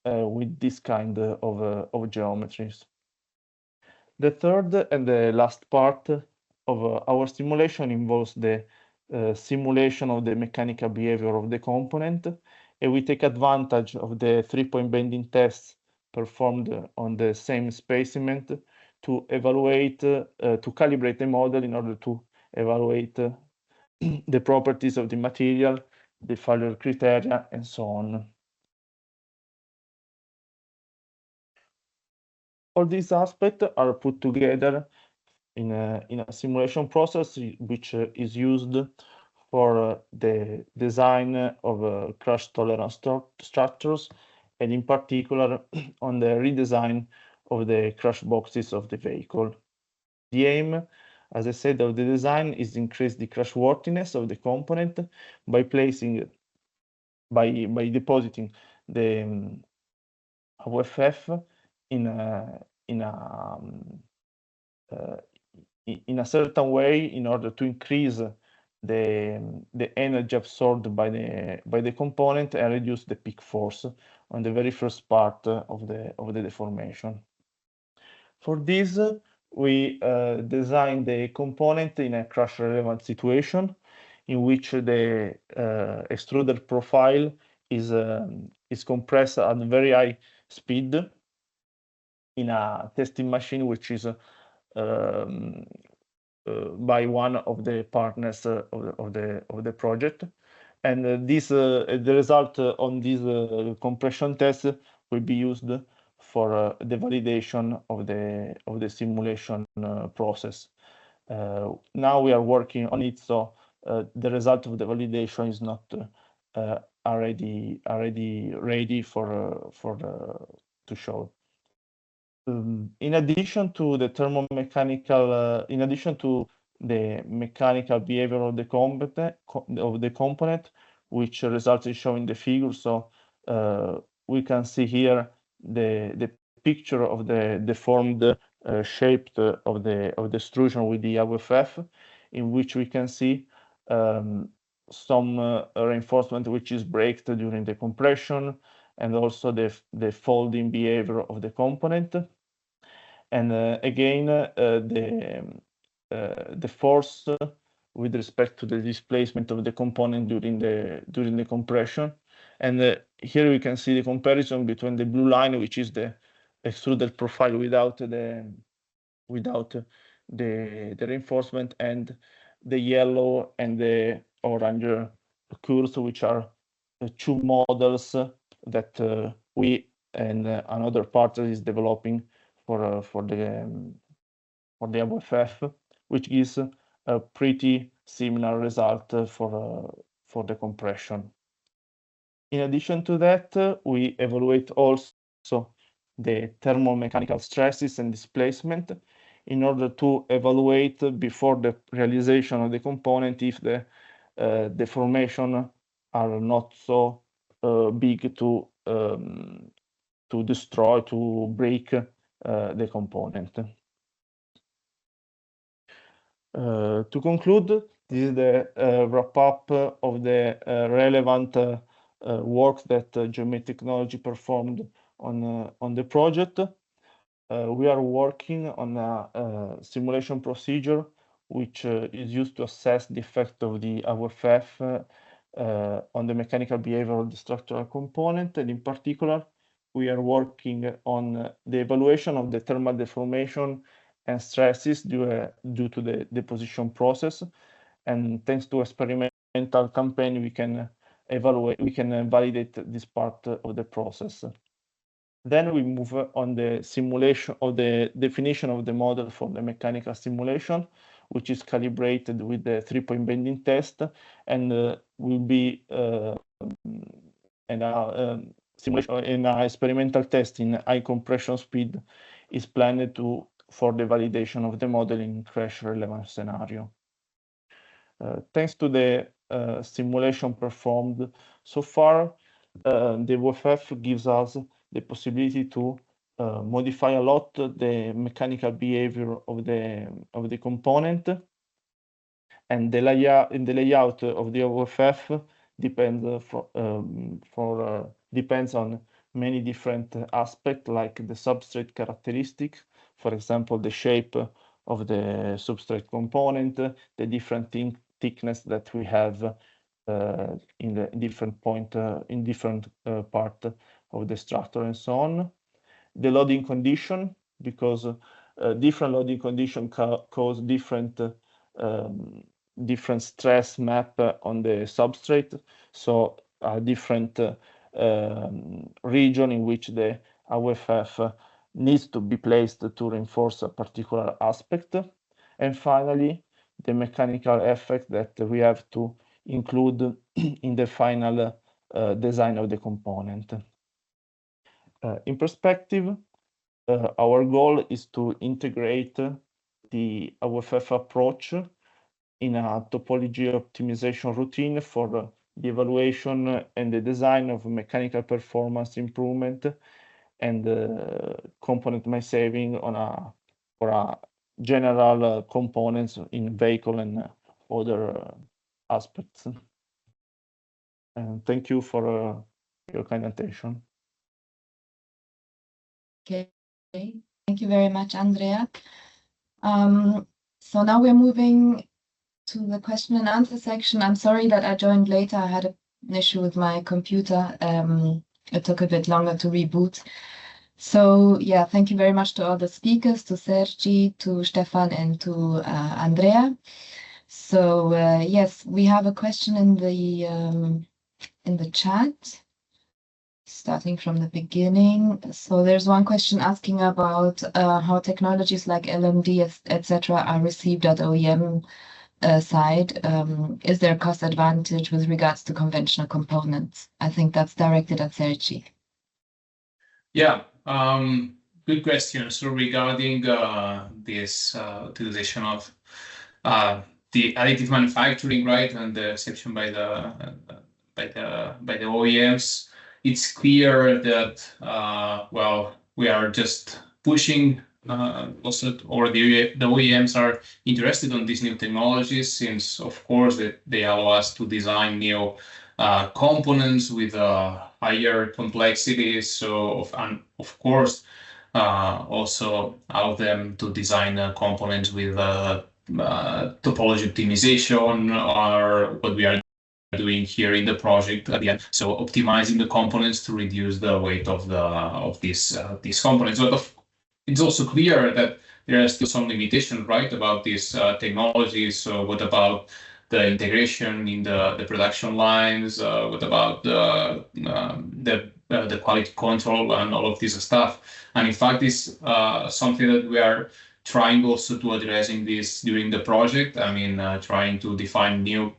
with this kind of geometries. The third and the last part of our simulation involves the simulation of the mechanical behavior of the component, and we take advantage of the 3-point bending tests performed on the same specimen to evaluate, to calibrate the model in order to evaluate the properties of the material, the failure criteria, and so on. All these aspects are put together in a simulation process which is used for the design of crash tolerance structures, and in particular on the redesign of the crash boxes of the vehicle. The aim, as I said, of the design is to increase the crashworthiness of the component by depositing the AVFF in a certain way in order to increase the energy absorbed by the component and reduce the peak force on the very first part of the deformation. For this, we design the component in a crash relevant situation in which the extruder profile is compressed at very high speed in a testing machine which is by one of the partners of the project, and the result on this compression test will be used for the validation of the simulation process. Now we are working on it, so the result of the validation is not already ready to show. In addition to the thermomechanical, in addition to the mechanical behavior of the component, which results in showing the figure. So we can see here the picture of the deformed shape of the extrusion with the AWFF, in which we can see some reinforcement which is braked during the compression, and also the folding behavior of the component. And again, the force with respect to the displacement of the component during the compression. And here we can see the comparison between the blue line, which is the extruded profile without the reinforcement, and the yellow and the orange curves, which are the two models that we and another partner is developing for the AWFF, which gives a pretty similar result for the compression. In addition to that, we evaluate also the thermomechanical stresses and displacement in order to evaluate before the realization of the component if the deformation are not so big to destroy, to break the component. To conclude, this is the wrap-up of the relevant work that Geomet Technology performed on the project. We are working on a simulation procedure which is used to assess the effect of the AWFF on the mechanical behavior of the structural component, and in particular, we are working on the evaluation of the thermal deformation and stresses due to the deposition process. And thanks to experimental campaign, we can validate this part of the process. Then we move on the simulation of the definition of the model for the mechanical simulation, which is calibrated with the 3-point bending test, and will be simulation in an experimental test in high compression speed is planned for the validation of the model in crash relevant scenario. Thanks to the simulation performed so far, the AWFF gives us the possibility to modify a lot the mechanical behavior of the component, and the layout of the AWFF depends on many different aspects, like the substrate characteristic, for example, the shape of the substrate component, the different thickness that we have in the different point in different part of the structure, and so on. The loading condition, because different loading condition cause different stress map on the substrate, so a different region in which the AWFF needs to be placed to reinforce a particular aspect. And finally, the mechanical effect that we have to include in the final design of the component. In perspective, our goal is to integrate the AWFF approach in a topology optimization routine for the evaluation and the design of mechanical performance improvement and component mass saving for a general components in vehicle and other aspects. And thank you for your kind attention. Okay, thank you very much, Andrea. So now we're moving to the question and answer section. I'm sorry that I joined later. I had an issue with my computer. It took a bit longer to reboot. So yeah, thank you very much to all the speakers, to Sergi, to Stefan, and to Andrea. So yes, we have a question in the chat, starting from the beginning. So there's one question asking about how technologies like LMD, etc., are received at OEM side. Is there a cost advantage with regards to conventional components? I think that's directed at Sergi. Yeah, good question. So regarding this utilization of the additive manufacturing, right, and the reception by the OEMs, it's clear that well, we are just pushing also, or the OEMs are interested in these new technologies, since of course they allow us to design new components with higher complexity. So of course also allow them to design components with topology optimization, or what we are doing here in the project at the end. So optimizing the components to reduce the weight of these components. But it's also clear that there are still some limitations, right, about these technologies. So what about the integration in the production lines? What about the quality control and all of this stuff? And in fact, this something that we are trying also to addressing this during the project. I mean, trying to define new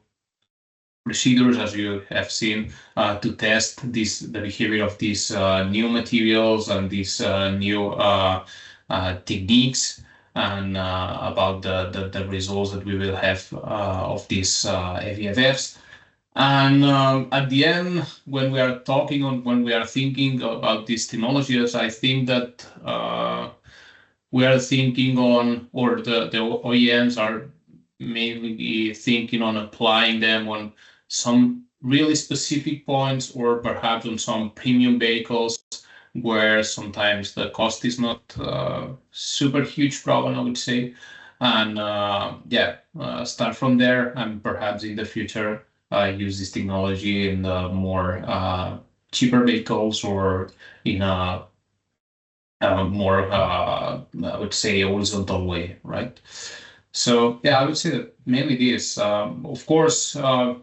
procedures, as you have seen, to test the behavior of these new materials and these new techniques, and about the results that we will have of these FEFFs. And at the end, when we are thinking about these technologies, I think that we are thinking on, or the OEMs are mainly thinking on applying them on some really specific points, or perhaps on some premium vehicles where sometimes the cost is not super huge problem, I would say. And start from there, and perhaps in the future use this technology in the more cheaper vehicles, or in a more, I would say, horizontal way, right? So yeah, I would say that mainly this. Of course,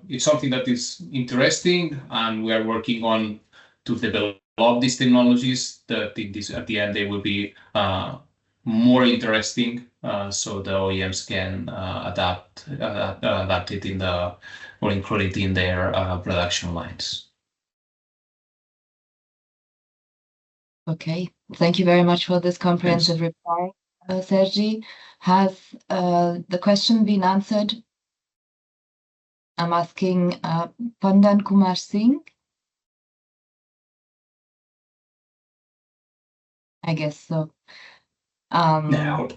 it's something that is interesting, and we are working on to develop these technologies that at the end they will be more interesting, so the OEMs can adapt it or include it in their production lines. Okay, thank you very much for this comprehensive reply, Sergi. Has the question been answered? I'm asking Pandan Kumar Singh. I guess so. No.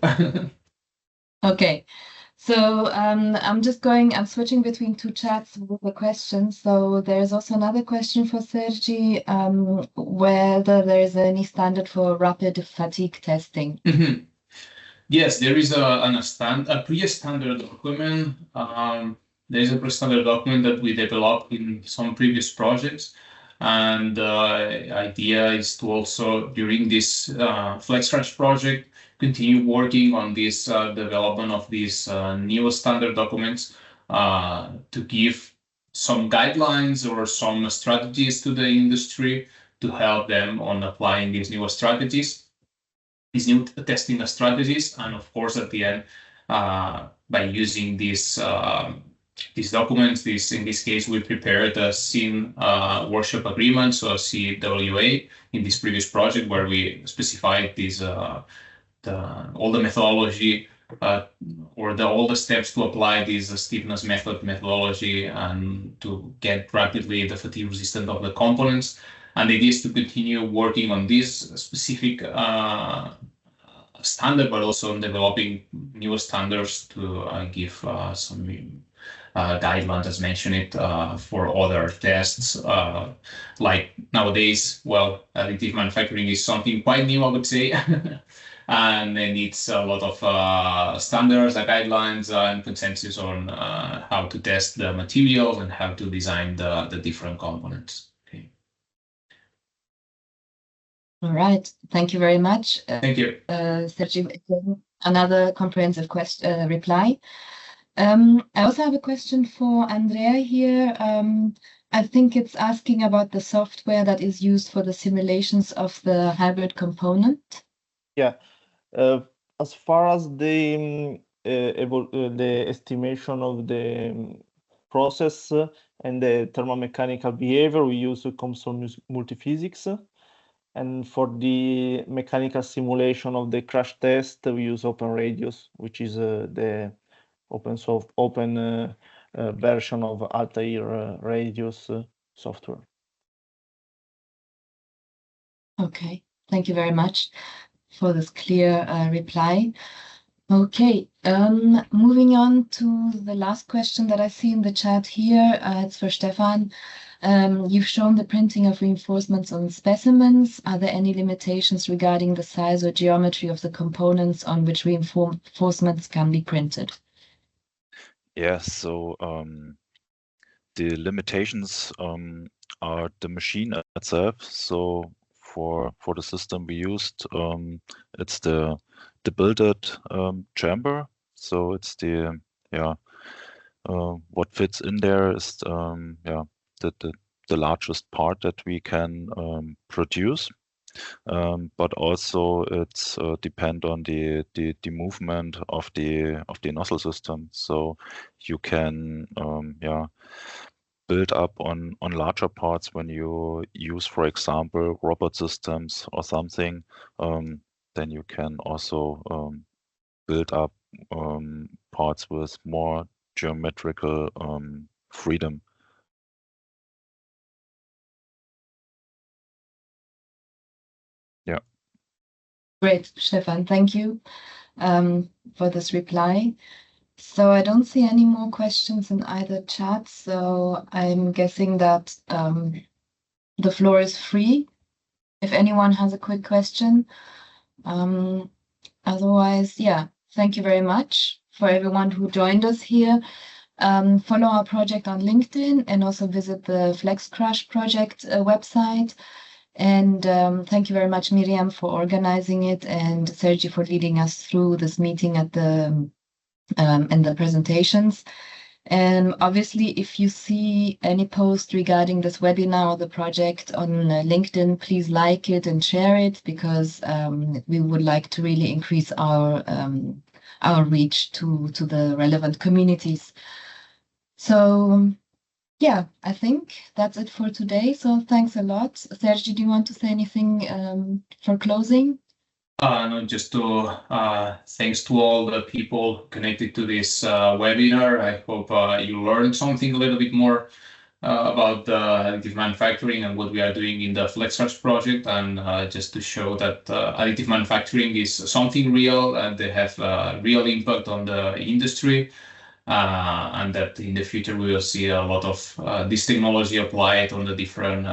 Okay, so I'm switching between two chats with the questions. So there's also another question for Sergi, whether there is any standard for rapid fatigue testing. Mm-hmm. Yes, there is a pre-standard document. There is a pre-standard document that we developed in some previous projects. And the idea is to also, during this FlexCrash project, continue working on this development of these new standard documents to give some guidelines or some strategies to the industry to help them on applying these new strategies, these new testing strategies. And of course, at the end, by using these documents, in this case, we prepared a scene workshop agreement, so a CWA, in this previous project, where we specified these all the methodology or all the steps to apply this stiffness methodology, and to get rapidly the fatigue resistant of the components. And the idea is to continue working on this specific standard, but also on developing newer standards to give some guidelines, as mentioned, for other tests. Like nowadays, well, additive manufacturing is something quite new, I would say. And it needs a lot of standards, guidelines, and consensus on how to test the materials and how to design the different components. Okay. All right. Thank you very much. Thank you. Sergi, another comprehensive reply. I also have a question for Andrea here. I think it's asking about the software that is used for the simulations of the hybrid component. Yeah. As far as the estimation of the process and the thermomechanical behavior, we use COMSOL multiphysics. And for the mechanical simulation of the crash test, we use OpenRadius, which is the open version of Altair Radius software. Okay, thank you very much for this clear reply. Okay, moving on to the last question that I see in the chat here. It's for Stefan. You've shown the printing of reinforcements on specimens. Are there any limitations regarding the size or geometry of the components on which reinforcements can be printed? Yes, so the limitations are the machine itself. So for the system we used, it's the built chamber. So it's the what fits in there is the largest part that we can produce. But also it's depend on the movement of the nozzle system. So you can build up on larger parts when you use, for example, robot systems or something. Then you can also build up parts with more geometrical freedom. Yeah. Great, Stefan. Thank you for this reply. So I don't see any more questions in either chat. So I'm guessing that the floor is free if anyone has a quick question. Otherwise, yeah, thank you very much for everyone who joined us here. Follow our project on LinkedIn and also visit the FlexCrash project website. And thank you very much, Miriam, for organizing it, and Sergi for leading us through this meeting at the and the presentations. And obviously, if you see any post regarding this webinar or the project on LinkedIn, please like it and share it, because we would like to really increase our reach to the relevant communities. So yeah, I think that's it for today. So thanks a lot. Sergi, do you want to say anything for closing? No, just to thanks to all the people connected to this webinar. I hope you learned something a little bit more about additive manufacturing and what we are doing in the FlexCrash project, and just to show that additive manufacturing is something real and they have a real impact on the industry, and that in the future we will see a lot of this technology applied on the different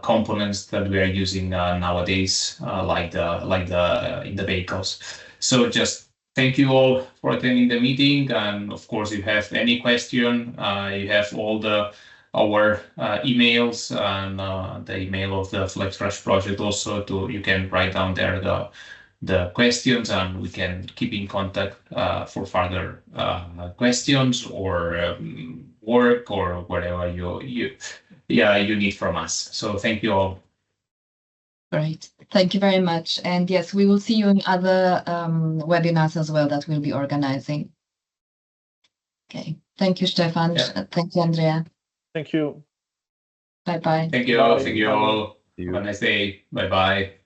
components that we are using nowadays, like in the vehicles. So just thank you all for attending the meeting, and of course, if you have any question, you have all our emails and the email of the FlexCrash project also. You can write down there the questions, and we can keep in contact for further questions or work or whatever you need from us. So thank you all. Great. Thank you very much. And yes, we will see you in other webinars as well that we'll be organizing. Okay. Thank you, Stefan. Yeah. Thank you, Andrea. Thank you. Bye-bye. Thank you. Bye. Thank you all. Have a nice day. Bye-bye.